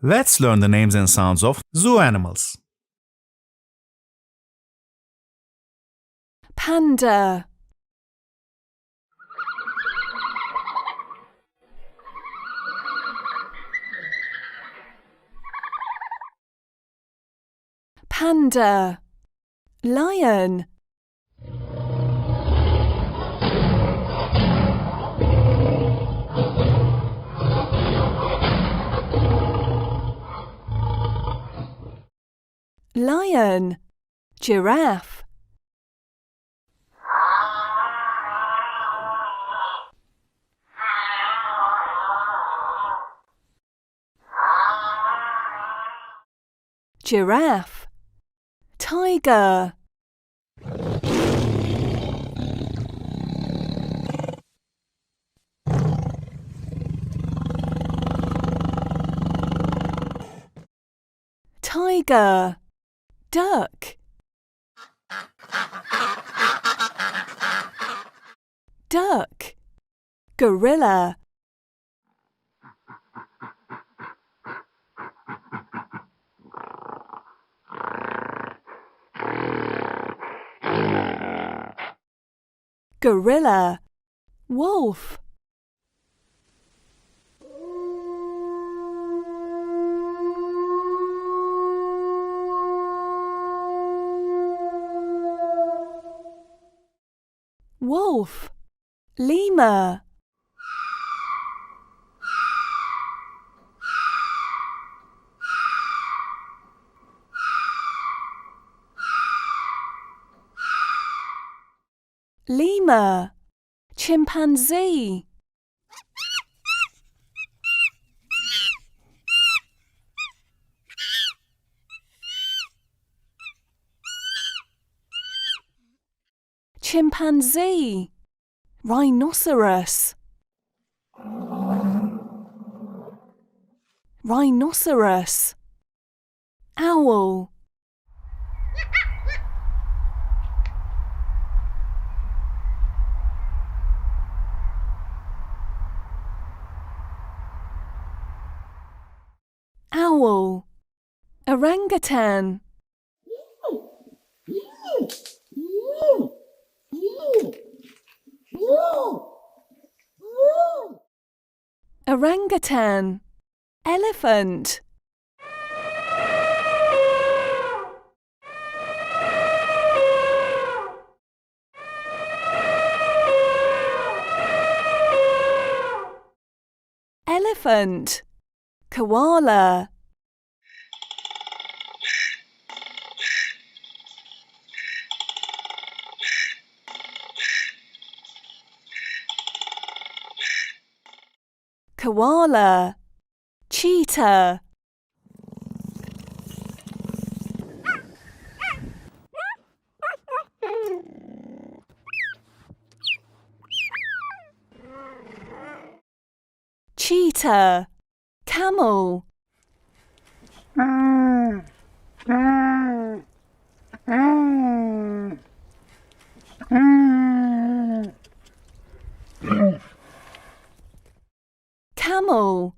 Let's learn the names and sounds of zoo animals. Panda, panda. Lion, lion. Giraffe, giraffe. Tiger, tiger. Duck, duck. Gorilla, gorilla. Wolf, wolf. Lemur, lemur. Chimpanzee, chimpanzee. Rhinoceros, rhinoceros. Owl, owl. Orangutan, orangutan. Elephant, elephant. Koala, koala. Cheetah, cheetah. Camel, camel.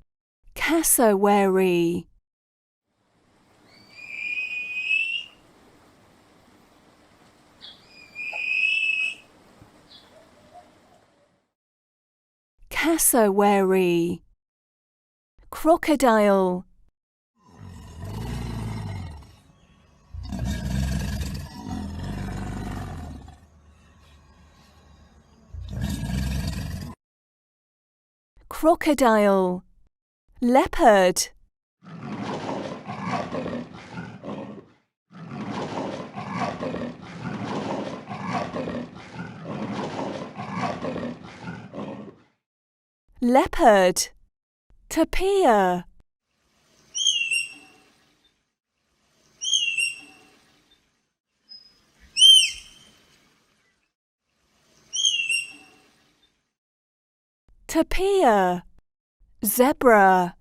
Cassowary, cassowary. Crocodile, crocodile. Leopard, leopard. Tapir, tapir. Zebra,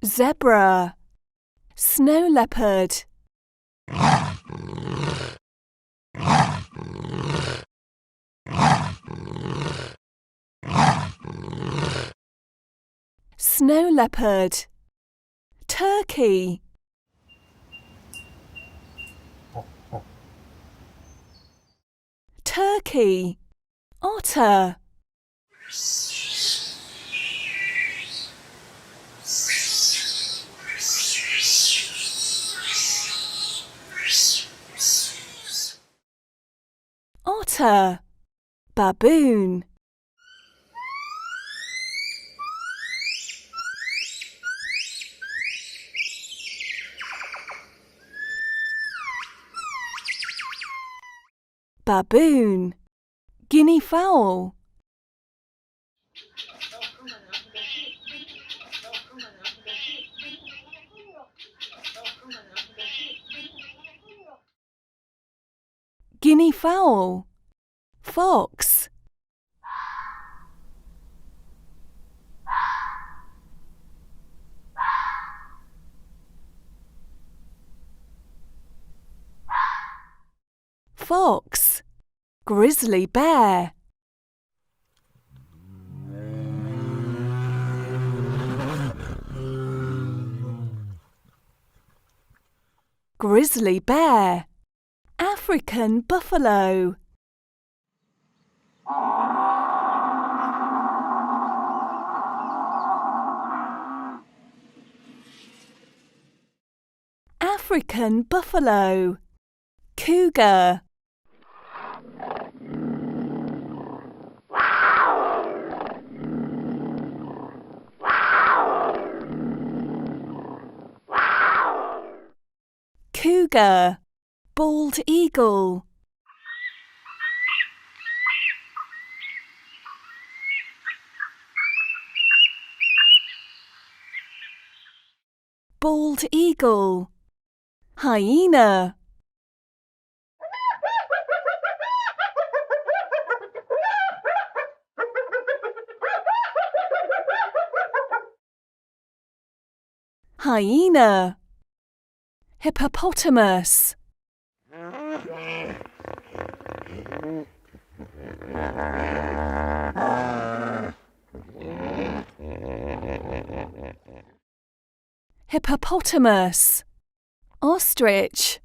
zebra. Snow leopard, snow leopard, turkey, turkey, otter, otter, baboon, baboon, guinea fowl, guinea fowl, fox, fox, grizzly bear, grizzly bear, African buffalo, African buffalo, cougar, cougar, bald eagle, bald eagle, hyena, hyena, hippopotamus, hippopotamus, ostrich,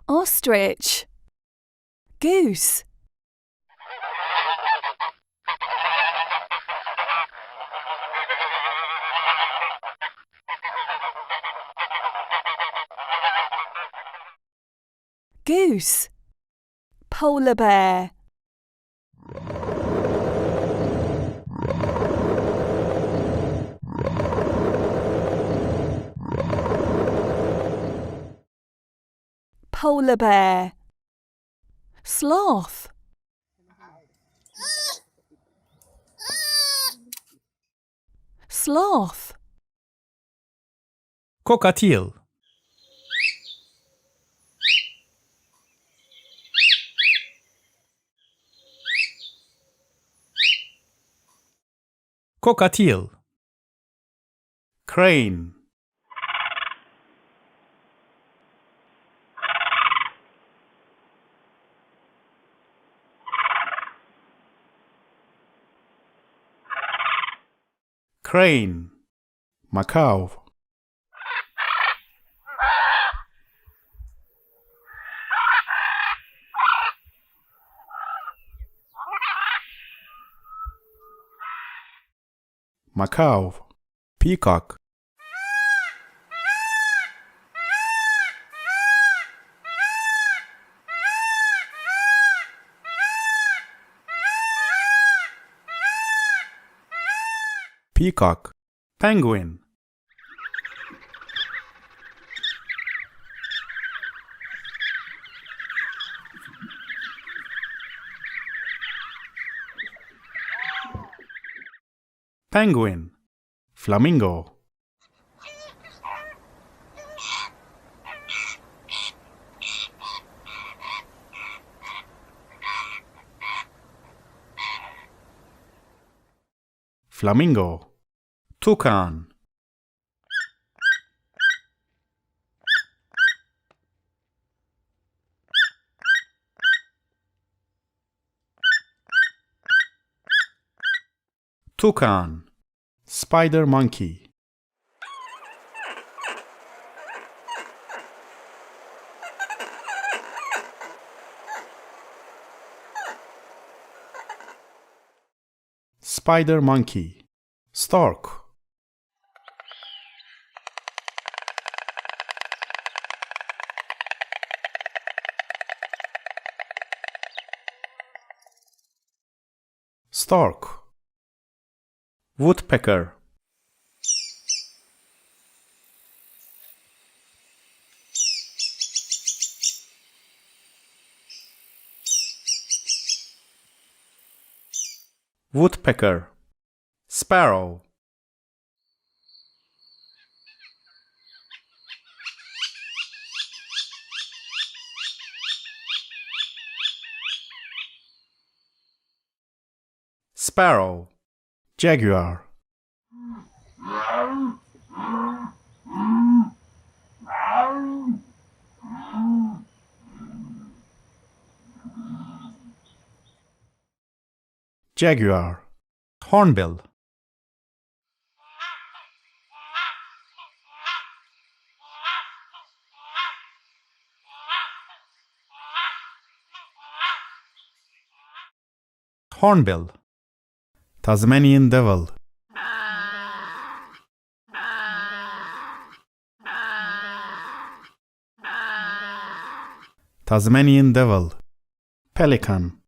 ostrich, goose, goose, polar bear, polar bear, sloth, sloth, Cockatiel. Cockatiel. Crane. Crane. Macaw. Macaw. Peacock. Peacock. Penguin. Penguin. Flamingo. Flamingo. Toucan. toucan, spider monkey, spider monkey, stork, stork, woodpecker, woodpecker, sparrow, sparrow, jaguar, jaguar, hornbill, hornbill, Tasmanian devil, Tasmanian devil, pelican,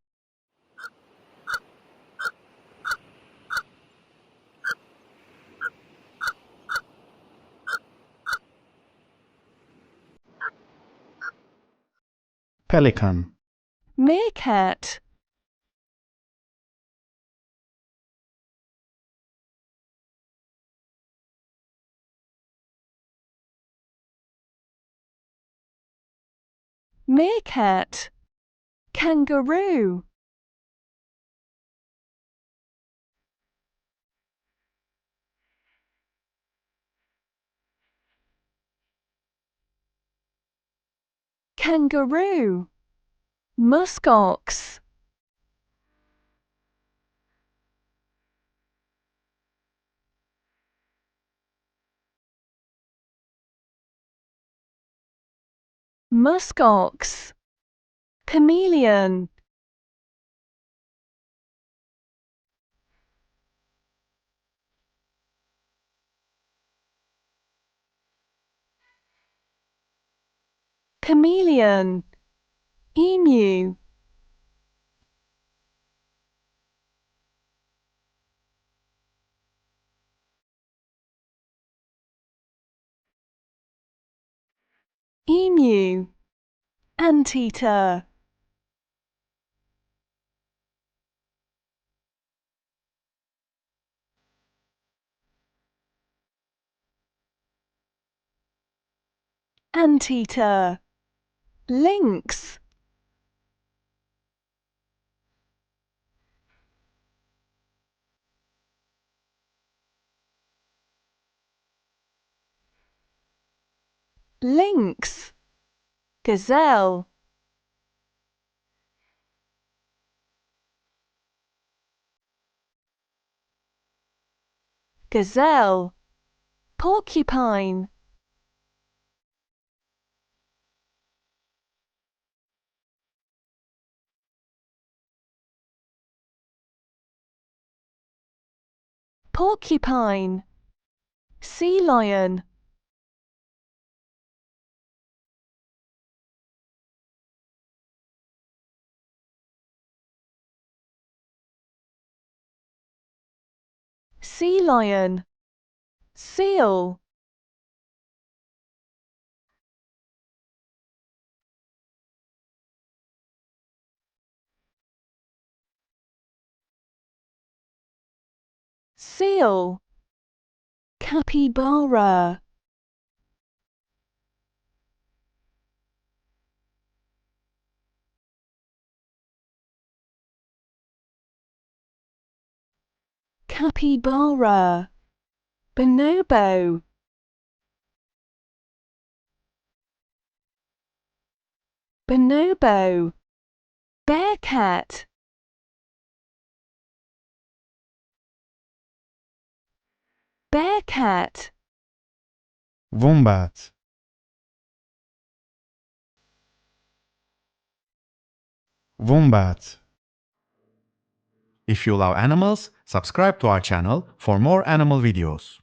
pelican, meerkat, meerkat, kangaroo, kangaroo, muskox, muskox, chameleon, chameleon, emu, emu, anteater, anteater, lynx, lynx, gazelle, gazelle, porcupine, porcupine, sea lion, sea lion, seal, seal, capybara, capybara, bonobo, bonobo, bearcat, cat, Wombat. Wombat. If you love animals, subscribe to our channel for more animal videos.